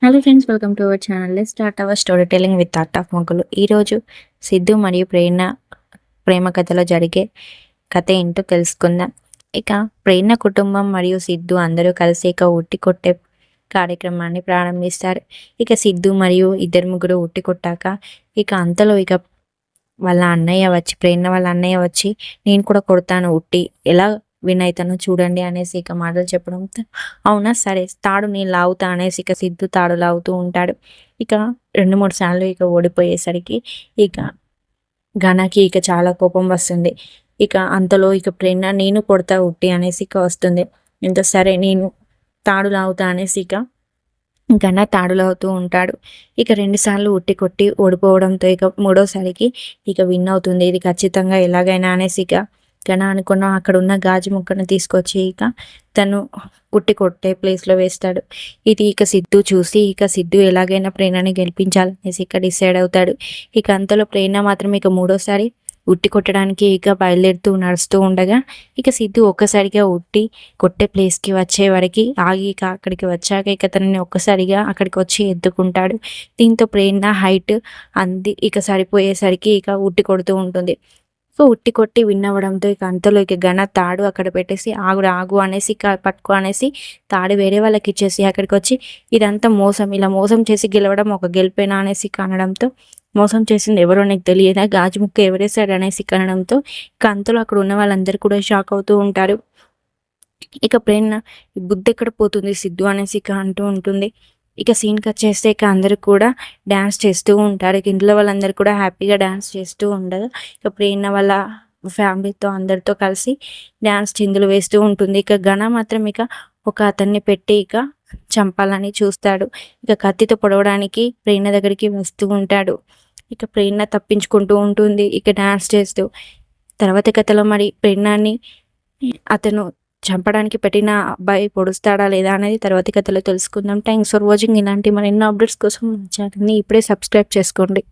Hello friends, welcome to our channel. Let's start our story telling with art of మొగ్గులు. ఈరోజు సిద్ధు మరియు ప్రేమ కథలో జరిగే కథ ఏంటో తెలుసుకుందాం. ఇక ప్రేరణ కుటుంబం మరియు సిద్ధు అందరూ కలిసి ఇక ఉట్టి కొట్టే కార్యక్రమాన్ని ప్రారంభిస్తారు. ఇక సిద్ధు మరియు ఇద్దరు ముగ్గురు ఉట్టి కొట్టాక ఇక అంతలో ప్రేరణ వాళ్ళ అన్నయ్య వచ్చి నేను కూడా కొడతాను ఉట్టి, ఎలా విన్ అయితానో చూడండి అనేసి ఇక మాటలు చెప్పడంతో అవునా సరే తాడు నేను లాగుతా అనేసి ఇక సిద్ధు తాడు లాగుతూ ఉంటాడు. ఇక 2-3 సార్లు ఇక ఓడిపోయేసరికి ఇక ఘనకి ఇక చాలా కోపం వస్తుంది. ఇక అంతలో ఇక ప్రేరణ నేను కొడతా ఉట్టి అనేసి ఇక వస్తుంది. ఇంత సరే నేను తాడు లాగుతా అనేసి ఇక ఘన తాడు లాగుతూ ఉంటాడు. ఇక 2 సార్లు ఉట్టి కొట్టి ఓడిపోవడంతో ఇక మూడోసారికి ఇక విన్ అవుతుంది. ఇది ఖచ్చితంగా ఎలాగైనా అనేసి ఇక ఘన అనుకున్న అక్కడ ఉన్న గాజు ముక్కను తీసుకొచ్చి ఇక తను ఉట్టి కొట్టే ప్లేస్లో వేస్తాడు. ఇది ఇక సిద్ధు చూసి ఇక సిద్ధు ఎలాగైనా ప్రేరణని గెలిపించాలనేసి ఇక డిసైడ్ అవుతాడు. ఇక అంతలో ప్రేరణ మాత్రం ఇక మూడోసారి ఉట్టి కొట్టడానికి ఇక బయలుదేరుతూ నడుస్తూ ఉండగా ఇక సిద్ధు ఒక్కసారిగా ఉట్టి కొట్టే ప్లేస్కి వచ్చే వరకు ఆగి ఇక అక్కడికి వచ్చాక ఇక తనని ఒక్కసారిగా అక్కడికి వచ్చి ఎత్తుకుంటాడు. దీంతో ప్రేరణ హైట్ అంది ఇక సరిపోయేసరికి ఇక ఉట్టి కొడుతూ ఉంటుంది. సో ఉట్టి కొట్టి విన్ అవ్వడంతో ఇక అంతలో ఇక ఘన తాడు అక్కడ పెట్టేసి ఆగు ఆగు అనేసి పట్టుకో అనేసి తాడు వేరే వాళ్ళకి ఇచ్చేసి అక్కడికి వచ్చి ఇదంతా మోసం, ఇలా మోసం చేసి గెలవడం ఒక గెలిపేనా అనేసి కనడంతో మోసం చేసింది ఎవరో నీకు తెలియదా, గాజు ముక్క ఎవరేసాడు అనేసి కనడంతో ఇక అంతలో అక్కడ ఉన్న వాళ్ళందరూ కూడా షాక్ అవుతూ ఉంటారు. ఇక ప్రేరణ ఈ బుద్ధి ఎక్కడ పోతుంది సిద్ధు అనేసి ఇక అంటూ ఉంటుంది. ఇక సీన్ కట్ చేస్తే ఇక అందరూ కూడా డ్యాన్స్ చేస్తూ ఉంటారు. ఇక ఇంట్లో వాళ్ళందరూ కూడా హ్యాపీగా డ్యాన్స్ చేస్తూ ఉండగా ఇక ప్రేరణ వాళ్ళ ఫ్యామిలీతో అందరితో కలిసి డ్యాన్స్ చిందులు వేస్తూ ఉంటుంది. ఇక ఘన మాత్రం ఇక ఒక అతన్ని పెట్టి ఇక చంపాలని చూస్తాడు. ఇక కత్తితో పొడవడానికి ప్రేరణ దగ్గరికి వస్తూ ఉంటాడు. ఇక ప్రేరణ తప్పించుకుంటూ ఉంటుంది ఇక డ్యాన్స్ చేస్తూ. తర్వాత కథలో మరి ప్రేరణని అతను చంపడానికి పెట్టిన అబ్బాయి పొడుస్తాడా లేదా అనేది తర్వాతి కథలో తెలుసుకుందాం. Thanks for watching. ఇలాంటి మరెన్నో అప్డేట్స్ కోసం ఛానల్ని ఇప్పుడే సబ్స్క్రైబ్ చేసుకోండి.